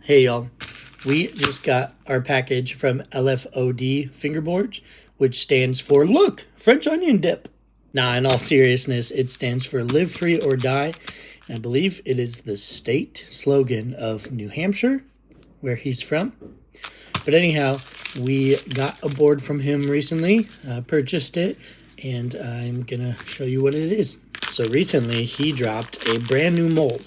Hey y'all, we just got our package from LFOD fingerboards, which stands for Look, French Onion Dip. Nah, in all seriousness, it stands for Live Free or Die. And I believe it is the state slogan of New Hampshire, where he's from. But anyhow, we got a board from him recently, purchased it, and I'm gonna show you what it is. So recently, he dropped a brand new mold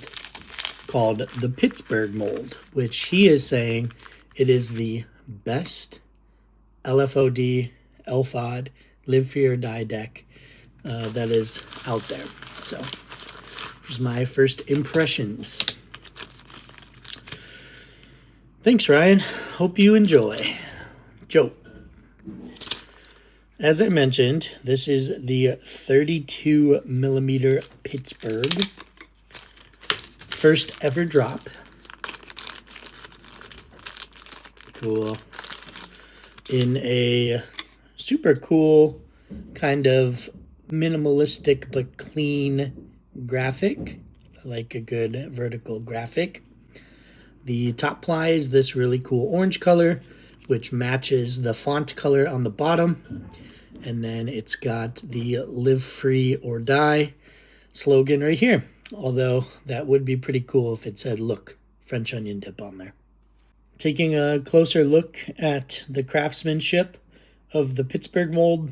called the Pittsburg mold, which he is saying it is the best LFOD, LFOD, Live Free or Die deck that is out there. So here's my first impressions. Thanks, Ryan. Hope you enjoy. Joe. As I mentioned, this is the 32 millimeter Pittsburg. First ever drop. Cool. In a super cool, kind of minimalistic but clean graphic. I like a good vertical graphic. The top ply is this really cool orange color, which matches the font color on the bottom. And then it's got the Live Free or Die slogan right here. Although that would be pretty cool if it said, Look, French Onion Dip on there. Taking a closer look at the craftsmanship of the Pittsburg mold,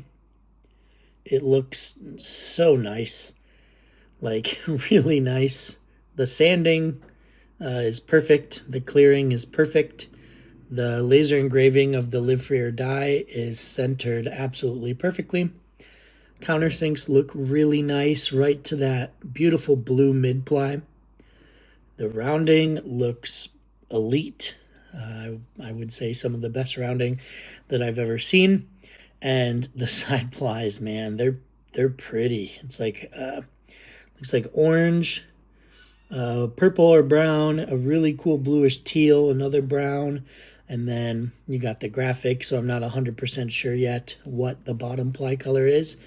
it looks so nice. Like, really nice. The sanding is perfect. The clearing is perfect. The laser engraving of the Live Free or Die is centered absolutely perfectly. Countersinks look really nice right to that beautiful blue mid-ply. The rounding looks elite. I would say some of the best rounding that I've ever seen. And the side plies, man, they're pretty. It's like looks like orange, purple or brown, a really cool bluish teal, another brown, and then you got the graphic. So I'm not 100% sure yet what the bottom ply color is,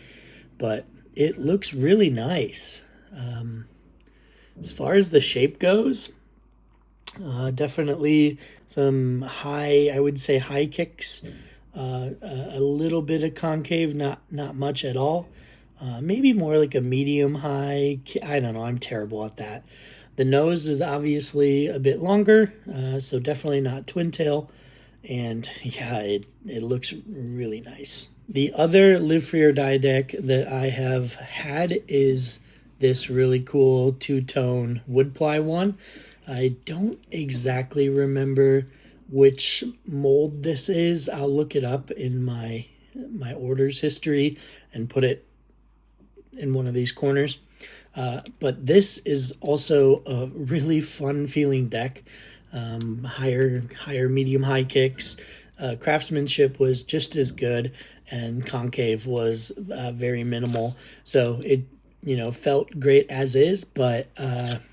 but it looks really nice. As far as the shape goes, definitely some high, I would say high kicks, a little bit of concave, not much at all. Maybe more like a medium high. I don't know. I'm terrible at that. The nose is obviously a bit longer, so definitely not twin tail. And yeah, it looks really nice. The other Live Free or Die deck that I have had is this really cool two-tone wood ply one. I don't exactly remember which mold this is. I'll look it up in my orders history and put it in one of these corners. But this is also a really fun feeling deck. Higher, medium, high kicks. Craftsmanship was just as good, and concave was very minimal. So it, felt great as is, but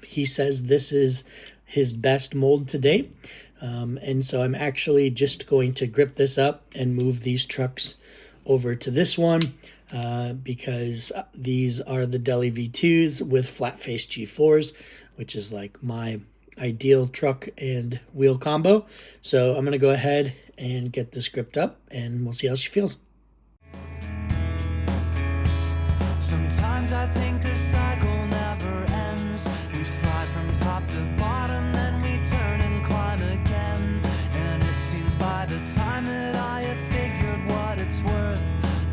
he says this is his best mold to date. And so I'm actually just going to grip this up and move these trucks over to this one because these are the Deli V2s with flat face G4s, which is like my ideal truck and wheel combo. So I'm going to go ahead and get this gripped up and we'll see how she feels. Sometimes I think the cycle never ends. We slide from top to bottom, then we turn and climb again. And it seems by the time that I have figured what it's worth,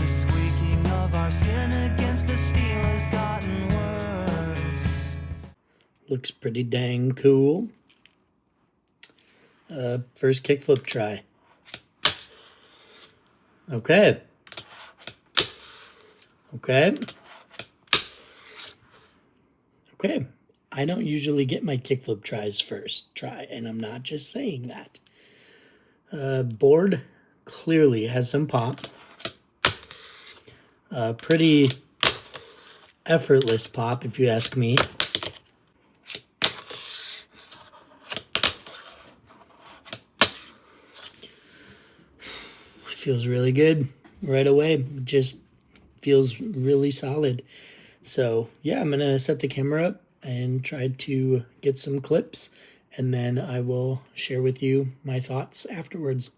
the squeaking of our skin against the steel has gotten worse. Looks pretty dang cool. First kickflip try. Okay. I don't usually get my kickflip tries first try, and I'm not just saying that. Board clearly has some pop. Pretty effortless pop, if you ask me. Feels really good right away. Just feels really solid. So yeah, I'm gonna set the camera up and try to get some clips and then I will share with you my thoughts afterwards.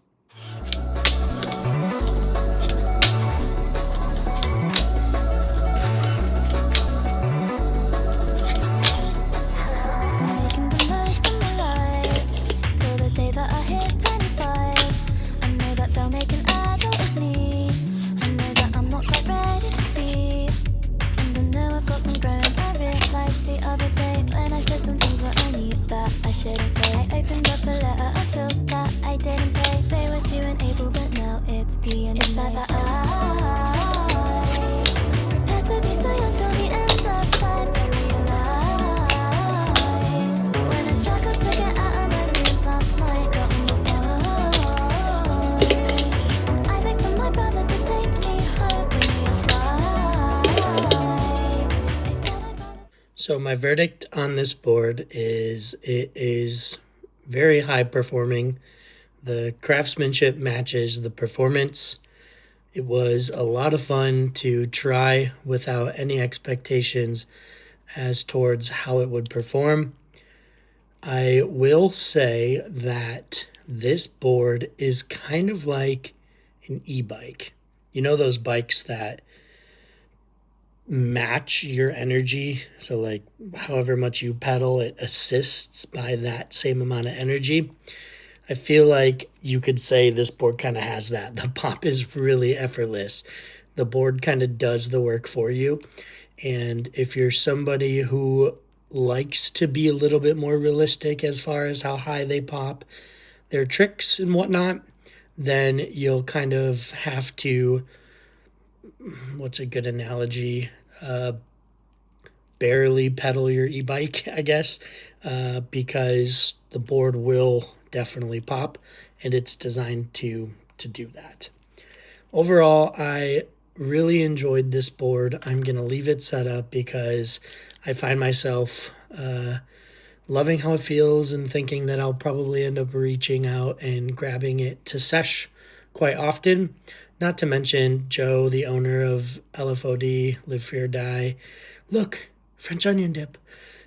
So my verdict on this board is it is very high performing. The craftsmanship matches the performance. It was a lot of fun to try without any expectations as towards how it would perform. I will say that this board is kind of like an e-bike. You know those bikes that match your energy, so like however much you pedal, it assists by that same amount of energy. I feel like you could say this board kind of has that. The pop is really effortless. The board kind of does the work for you. And if you're somebody who likes to be a little bit more realistic as far as how high they pop, their tricks and whatnot, then you'll kind of have to, what's a good analogy? Barely pedal your e-bike, I guess, because the board will definitely pop, and it's designed to do that. Overall, I really enjoyed this board. I'm going to leave it set up because I find myself loving how it feels and thinking that I'll probably end up reaching out and grabbing it to sesh quite often. Not to mention Joe, the owner of LFOD, Live Fear Die. Look, French onion dip,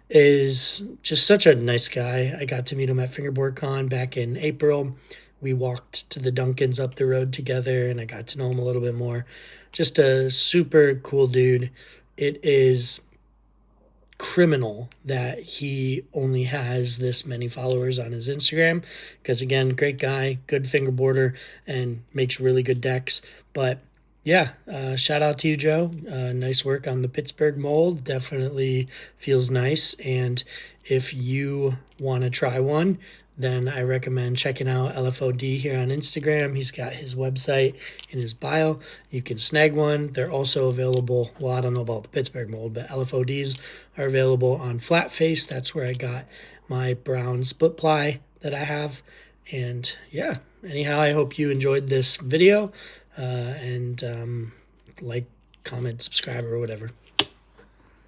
is just such a nice guy. I got to meet him at Fingerboard Con back in April. We walked to the Dunkins up the road together, and I got to know him a little bit more. Just a super cool dude. It is criminal that he only has this many followers on his Instagram, because again, great guy, good fingerboarder, and makes really good decks. But yeah, shout out to you, Joe. Nice work on the Pittsburg mold. Definitely feels nice. And if you want to try one, then I recommend checking out LFOD here on Instagram. He's got his website in his bio. You can snag one. They're also available, well, I don't know about the Pittsburgh mold, but LFODs are available on flat face. That's where I got my brown split ply that I have. And yeah, anyhow, I hope you enjoyed this video, and like, comment, subscribe, or whatever.